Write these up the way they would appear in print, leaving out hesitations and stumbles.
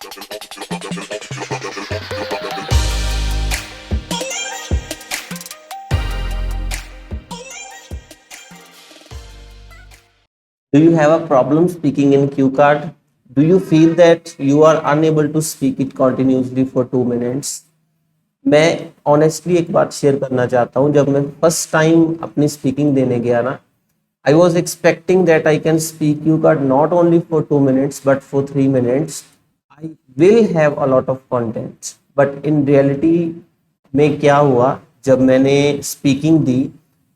Do you have a problem speaking in cue card? Do you feel that you are unable to speak it continuously for 2 minutes? मैं honestly एक बात share करना चाहता हूँ. जब मैं फर्स्ट टाइम अपनी स्पीकिंग देने गया ना, I was expecting that I can speak you card not only for 2 minutes but for 3 minutes. I will have a lot of content. But in reality में क्या हुआ जब मैंने स्पीकिंग दी,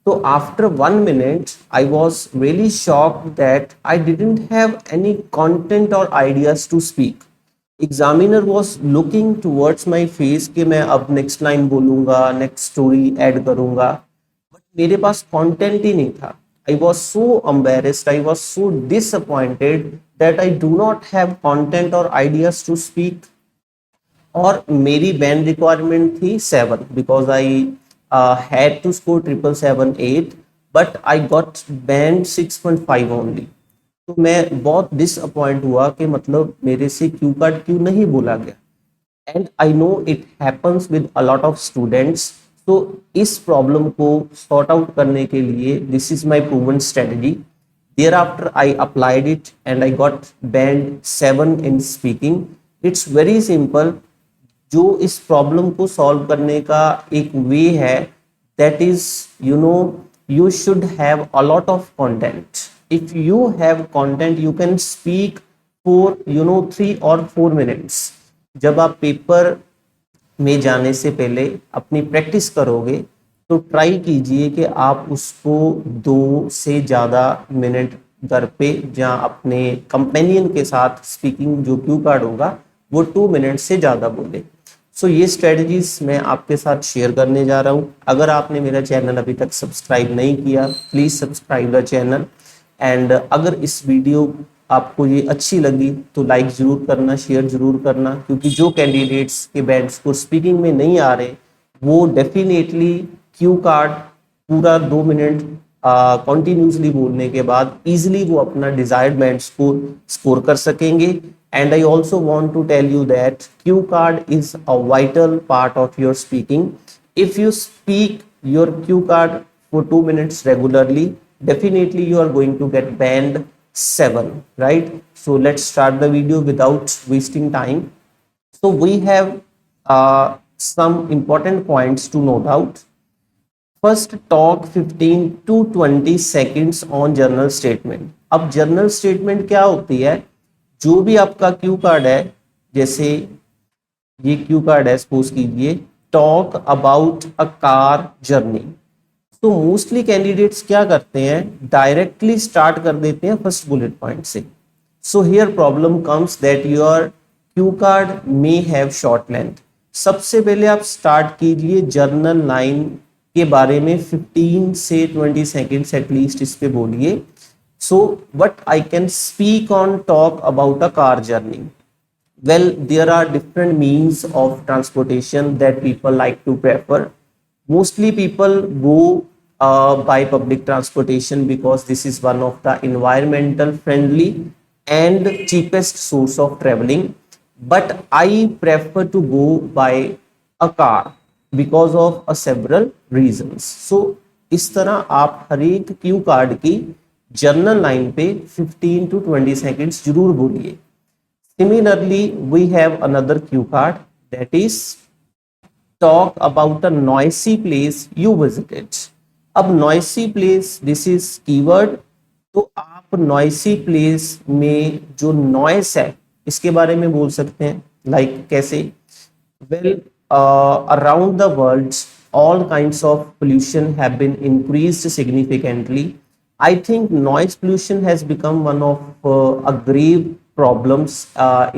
तो after 1 minute I was really shocked that I didn't have any content or ideas to speak. Examiner was looking towards my face कि मैं अब next line बोलूंगा, नेक्स्ट स्टोरी ऐड करूंगा, बट मेरे पास कंटेंट ही नहीं था. I was so embarrassed, I was so disappointed that I do not have content और आइडियाज टू स्पीक. और मेरी बैंड रिक्वायरमेंट थी 7 because I had to score 777-8, but I got band 6.5 only. तो मैं बहुत डिसअपॉइंट हुआ कि मतलब मेरे से क्यू कार्ड क्यों नहीं बोला गया. And I know it happens with a lot of students. तो इस प्रॉब्लम को सॉर्ट आउट करने के लिए this is my proven strategy. Thereafter I applied it and I got band 7 in speaking. It's very simple. जो इस problem को solve करने का एक वे है, that is you should have a lot of content. If you have content, you can speak for 3 or 4 minutes. जब आप paper में जाने से पहले अपनी प्रैक्टिस करोगे तो ट्राई कीजिए कि आप उसको 2 से ज़्यादा मिनट घर पे जहाँ अपने कंपेनियन के साथ स्पीकिंग जो क्यू कार्ड होगा वो 2 मिनट से ज़्यादा बोले. सो ये स्ट्रेटजीज मैं आपके साथ शेयर करने जा रहा हूँ. अगर आपने मेरा चैनल अभी तक सब्सक्राइब नहीं किया, please subscribe the channel. And अगर इस वीडियो आपको ये अच्छी लगी तो लाइक ज़रूर करना, शेयर ज़रूर करना, क्योंकि जो कैंडिडेट्स के बैंड्स को स्पीकिंग में नहीं आ रहे वो डेफिनेटली क्यू कार्ड पूरा 2 मिनट कंटिन्यूसली बोलने के बाद इजीली वो अपना डिजायर्ड बैंड स्कोर कर सकेंगे. And I also want to tell you that cue card is a vital part of your speaking. If you speak your cue card for 2 minutes regularly, definitely you are going to get band 7, right? So let's start the video without wasting time. So we have some important points to note out. First, talk 15 to 20 seconds on journal statement. अब journal statement क्या होती है? जो भी आपका Q card है, जैसे ये क्यू कार्ड है, सपोज कीजिए talk about a car journey. तो मोस्टली कैंडिडेट्स क्या करते हैं, डायरेक्टली स्टार्ट कर देते हैं फर्स्ट बुलेट पॉइंट से. So here problem comes that your cue card may have short length. सबसे पहले आप स्टार्ट कीजिए जर्नल लाइन के बारे में 15 से 20 सेकेंड्स एटलीस्ट इस पे बोलिए. So what I can speak on talk about a car journey? Well, there are different means of transportation that people like to prefer. Mostly people go by public transportation because this is one of the environmental friendly and cheapest source of traveling. But I prefer to go by a car because of several reasons. So इस तरह आप हर एक cue card की general line पे 15 to 20 seconds जरूर बोलिए. Similarly we have another cue card that is talk about a noisy place you visited. अब noisy place, this is keyword. तो आप नॉइसी प्लेस में जो नॉइस है इसके बारे में बोल सकते हैं. लाइक कैसे? Well, around the world all kinds of pollution have been increased significantly. I think noise pollution has become one of a grave problems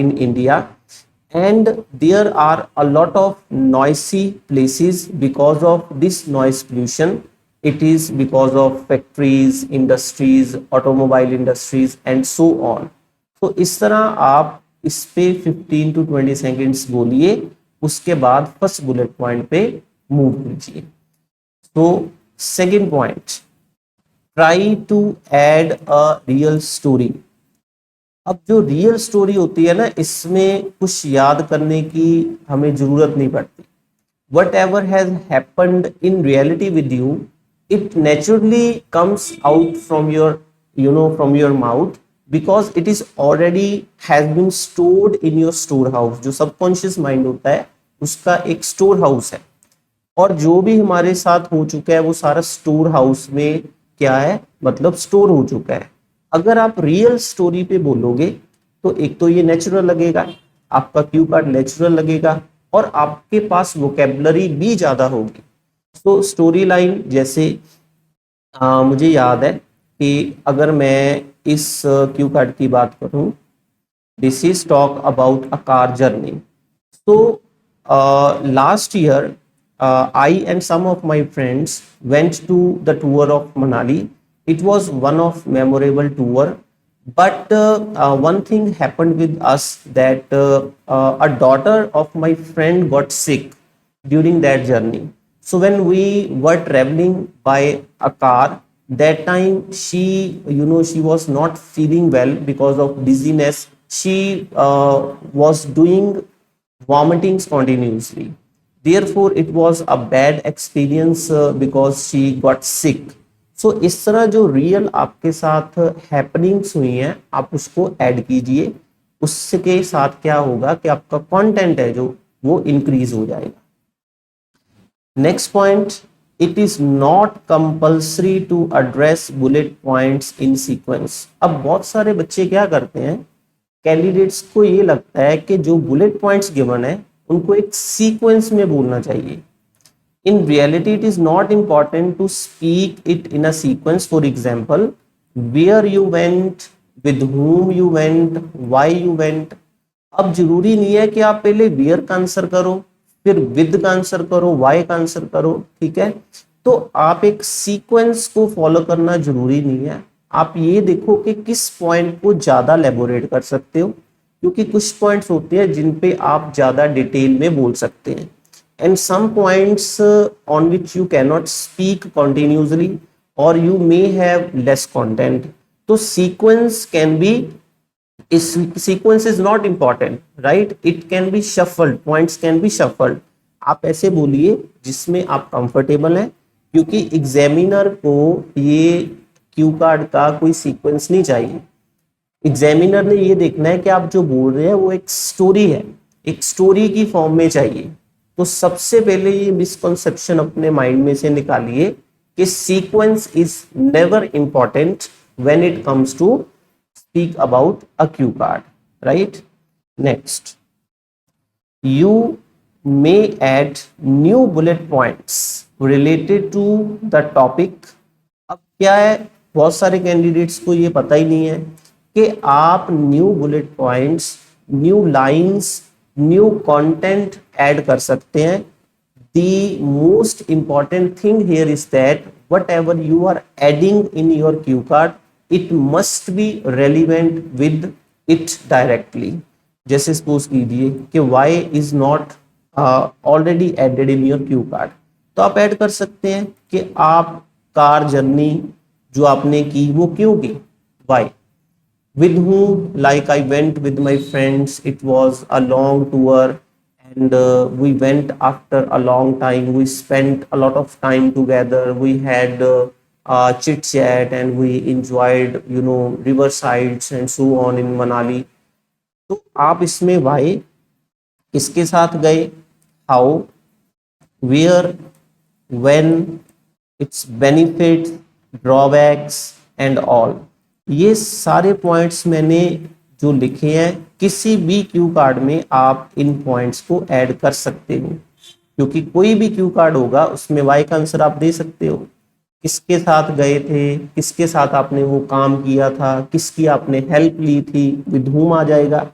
in India, and there are a lot of noisy places because of this noise pollution. It is because of factories, industries, automobile industries and so on. तो इस तरह आप इस पे 15 to 20 seconds बोलिए, उसके बाद first bullet point पे मूव कीजिए. तो second point, try to add a real story. अब जो रियल स्टोरी होती है ना, इसमें कुछ याद करने की हमें जरूरत नहीं पड़ती. What ever has happened in reality with you, it naturally comes out from your, from your mouth, because it is already has been stored in your storehouse. जो सबकॉन्शियस माइंड होता है उसका एक स्टोर हाउस है, और जो भी हमारे साथ हो चुका है वो सारा स्टोर हाउस में क्या है, मतलब स्टोर हो चुका है. अगर आप रियल स्टोरी पे बोलोगे तो एक तो ये नेचुरल लगेगा, आपका क्यू कार्ड नेचुरल लगेगा, और आपके पास वोकेबलरी भी ज्यादा होगी. तो स्टोरी लाइन जैसे मुझे याद है कि अगर मैं इस क्यू कार्ड की बात करूं, this is talk about a car journey. So last year, I and some of my friends went to the tour of Manali. It was one of memorable tour, but one thing happened with us, that a daughter of my friend got sick during that journey. So when we were traveling by a car, that time she was not feeling well because of dizziness. She was doing vomitings continuously. Therefore, it was a bad experience because she got sick. सो इस तरह जो real आपके साथ happenings हुई हैं आप उसको add कीजिए. उसके साथ क्या होगा कि आपका कंटेंट है जो वो इंक्रीज हो जाएगा. Next point, it is not compulsory to address bullet points in sequence. अब बहुत सारे बच्चे क्या करते हैं, कैंडिडेट्स को ये लगता है कि जो बुलेट पॉइंट्स गिवन है उनको एक सीक्वेंस में बोलना चाहिए. In reality, it is not important to speak it in a sequence. For example, where you went, with whom you went, why you went. अब जरूरी नहीं है कि आप पहले where का आंसर करो, फिर with का आंसर करो, why का आंसर करो, ठीक है. तो आप एक सीक्वेंस को फॉलो करना जरूरी नहीं है. आप ये देखो कि किस पॉइंट को ज्यादा लेबोरेट कर सकते हो, क्योंकि कुछ पॉइंट्स होते हैं जिन पे आप ज्यादा डिटेल में बोल सकते हैं, and some points on which you cannot speak continuously or you may have less content. So sequence is not important, right? It can be shuffled, points can be shuffled. आप ऐसे बोलिए जिसमें आप कंफर्टेबल हैं, क्योंकि एग्जामिनर को ये Q card का कोई सीक्वेंस नहीं चाहिए. एग्जामिनर ने ये देखना है कि आप जो बोल रहे हैं वो एक स्टोरी है, एक स्टोरी की फॉर्म में चाहिए. तो सबसे पहले ये मिसकंसेप्शन अपने माइंड में से निकालिए कि sequence is never important when it comes to speak about a cue card, right. Next, you may add new bullet points related to the topic. अब क्या है, बहुत सारे कैंडिडेट्स को ये पता ही नहीं है कि आप new bullet points, new lines, new content add कर सकते हैं. The most important thing here is that whatever you are adding in your cue card, it must be relevant with it directly. जैसे suppose कीजिए कि Y is not already added in your cue card, तो आप add कर सकते हैं कि आप कार जर्नी जो आपने की वो क्यों की, Y. With whom, like I went with my friends, it was a long tour, and we went after a long time. We spent a lot of time together. We had chit chat and we enjoyed river sides and so on in Manali. तो आप इसमें why, किसके साथ गए, how, where, when, its benefits, drawbacks and all. ये सारे points मैंने जो लिखे हैं, किसी भी क्यू कार्ड में आप इन पॉइंट्स को ऐड कर सकते हो, क्योंकि कोई भी क्यू कार्ड होगा उसमें वाई का आंसर आप दे सकते हो. किसके साथ गए थे, किसके साथ आपने वो काम किया था, किसकी आपने हेल्प ली थी, विद हुम आ जाएगा.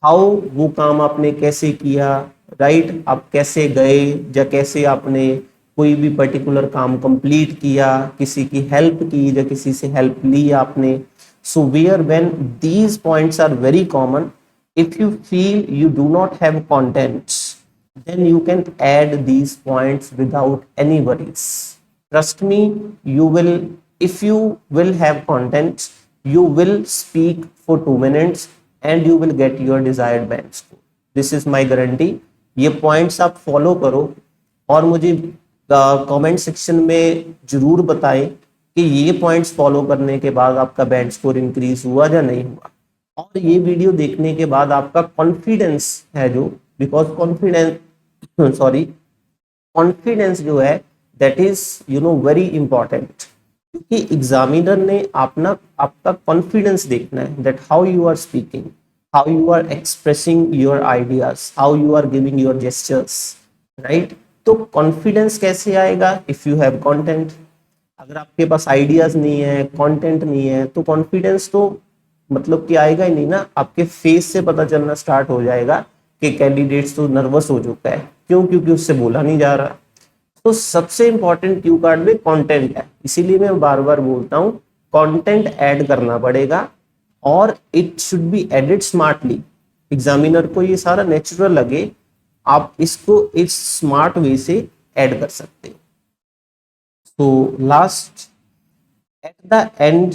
हाउ, वो काम आपने कैसे किया, राइट, आप कैसे गए या कैसे आपने कोई भी पर्टिकुलर काम कंप्लीट किया, किसी की हेल्प की या किसी से हेल्प ली आपने. So where when these points are very common, if you feel you do not have contents, then you can add these points without any worries. Trust me, you will, if you will have contents, you will speak for 2 minutes and you will get your desired band score. This is my guarantee. ये points आप follow करो और मुझे comment section में जरूर बताएं कि ये पॉइंट्स फॉलो करने के बाद आपका बैंड स्कोर इंक्रीज हुआ या नहीं हुआ। और ये वीडियो देखने के बाद आपका कॉन्फिडेंस है जो, बिकॉज कॉन्फिडेंस सॉरी कॉन्फिडेंस जो है दैट इज वेरी इंपॉर्टेंट, क्योंकि एग्जामिनर ने आपका कॉन्फिडेंस देखना है, that how you are speaking, how you are expressing your ideas, how you are giving your gestures, right. तो कॉन्फिडेंस कैसे आएगा? If you have content. अगर आपके पास आइडियाज नहीं है, कंटेंट नहीं है, तो कॉन्फिडेंस तो मतलब कि आएगा ही नहीं ना। आपके फेस से पता चलना स्टार्ट हो जाएगा कि कैंडिडेट्स तो नर्वस हो चुका है। क्यों? क्योंकि उससे बोला नहीं जा रहा। तो सबसे इंपॉर्टेंट क्यू कार्ड में कंटेंट है, इसीलिए मैं बार बार बोलता हूं कंटेंट ऐड करना पड़ेगा और it should be added smartly. Examiner को ये सारा नेचुरल लगे, आप इसको इस स्मार्ट वे से ऐड कर सकते हो। तो last at the end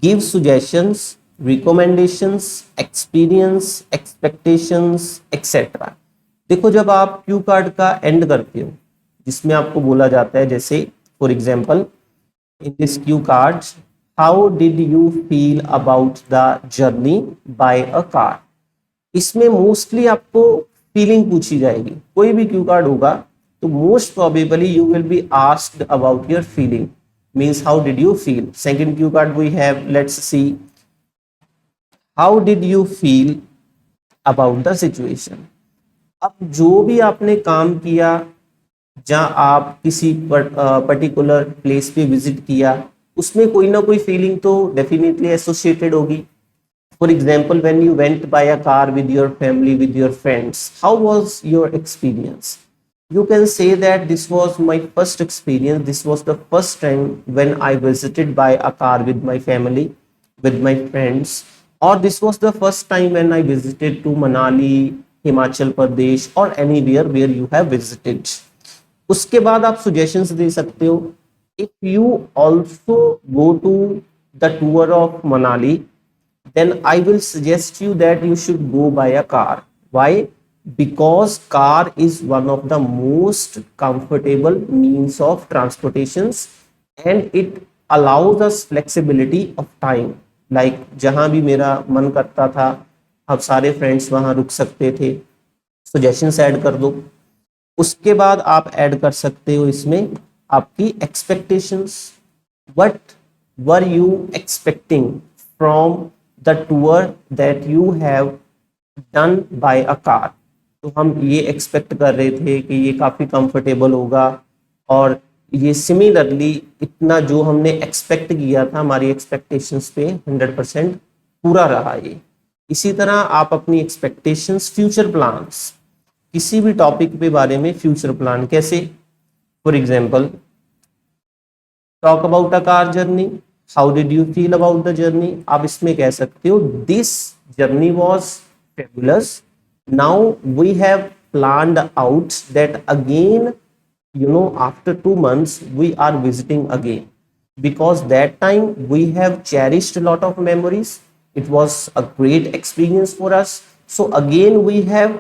give suggestions, recommendations, experience, expectations etcetera. देखो, जब आप क्यू कार्ड का एंड करते हो जिसमें आपको बोला जाता है, जैसे for example in this cue card, how did you feel about the journey by a car, इसमें मोस्टली आपको फीलिंग पूछी जाएगी। कोई भी क्यू कार्ड होगा तो most probably you will be asked about your feeling, means how did you feel. Second cue card we have, let's see, how did you feel about the situation. अब जो भी आपने काम किया, जहां आप किसी पर्टिकुलर प्लेस पे विजिट किया, उसमें कोई ना कोई फीलिंग तो डेफिनेटली एसोसिएटेड होगी। For example, when you went by a car with your family, with your friends, how was your experience? You can say that this was my first experience, this was the first time when I visited by a car with my family, with my friends, or this was the first time when I visited to Manali, Himachal Pradesh or anywhere where you have visited. उसके बाद आप suggestions दे सकते हो। If you also go to the tour of Manali, then I will suggest you that you should go by a car. Why? Because car is one of the most comfortable means of transportations and it allows us flexibility of time. Like जहां भी मेरा मन करता था, अब सारे friends वहां रुक सकते थे। सजेशंस ऐड कर दो। उसके बाद आप ऐड कर सकते हो इसमें आपकी expectations. What were you expecting from the tour that you have done by a car. तो हम ये एक्सपेक्ट कर रहे थे कि ये काफ़ी कंफर्टेबल होगा और ये सिमिलरली इतना जो हमने एक्सपेक्ट किया था, हमारी एक्सपेक्टेशंस पे 100% पूरा रहा ये। इसी तरह आप अपनी एक्सपेक्टेशंस, फ्यूचर प्लान्स, किसी भी टॉपिक पे बारे में फ्यूचर प्लान कैसे, for example talk about a car journey, how did you feel about the journey. आप इसमें कह सकते हो this journey was fabulous, now we have planned out that again, after 2 months we are visiting again, because that time we have cherished a lot of memories, it was a great experience for us, so again we have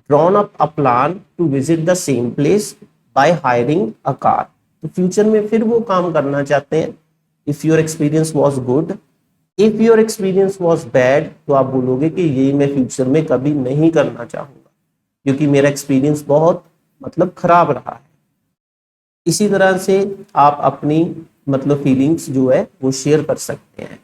drawn up a plan to visit the same place by hiring a car। तो future में फिर वो काम करना चाहते हैं। If your experience was good, if your experience was bad, तो आप बोलोगे कि ये मैं फ्यूचर में कभी नहीं करना चाहूंगा क्योंकि मेरा एक्सपीरियंस बहुत खराब रहा है। इसी तरह से आप अपनी फीलिंग्स जो है वो शेयर कर सकते हैं।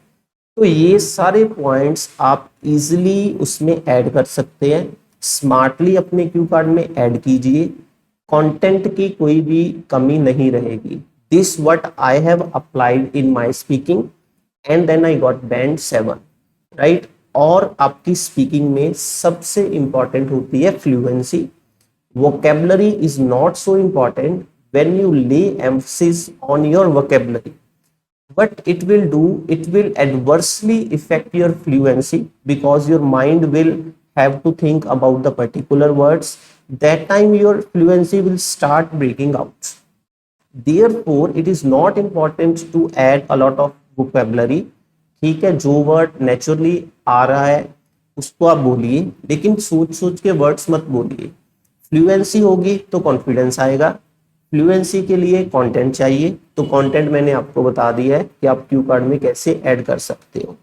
तो ये सारे पॉइंट्स आप इजीली उसमें ऐड कर सकते हैं। स्मार्टली अपने क्यू कार्ड में ऐड कीजिए, कंटेंट की कोई भी कमी नहीं रहेगी। This what I have applied in my speaking and then I got band 7, right? और आपकी स्पीकिंग में सबसे इंपॉर्टेंट होती है fluency. Vocabulary is not so important when you lay emphasis on your vocabulary. What it will do, it will adversely affect your fluency because your mind will have to think about the particular words. That time your fluency will start breaking out. Therefore, it is not important to add a lot of vocabulary, ठीक है। जो word naturally आ रहा है उसको आप बोलिए, लेकिन सोच सोच के वर्ड्स मत बोलिए। फ्लुएंसी होगी तो कॉन्फिडेंस आएगा। फ्लुएंसी के लिए कंटेंट चाहिए, तो कंटेंट मैंने आपको बता दिया है कि आप क्यू कार्ड में कैसे ऐड कर सकते हो।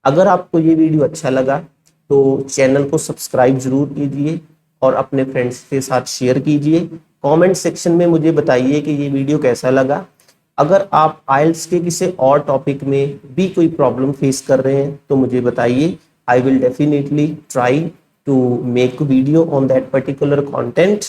अगर आपको ये वीडियो अच्छा लगा तो चैनल को सब्सक्राइब जरूर कीजिए और अपने फ्रेंड्स के साथ शेयर कीजिए। कमेंट सेक्शन में मुझे बताइए कि ये वीडियो कैसा लगा। अगर आप आइल्स के किसी और टॉपिक में भी कोई प्रॉब्लम फेस कर रहे हैं तो मुझे बताइए। I will definitely try to make a video on that particular content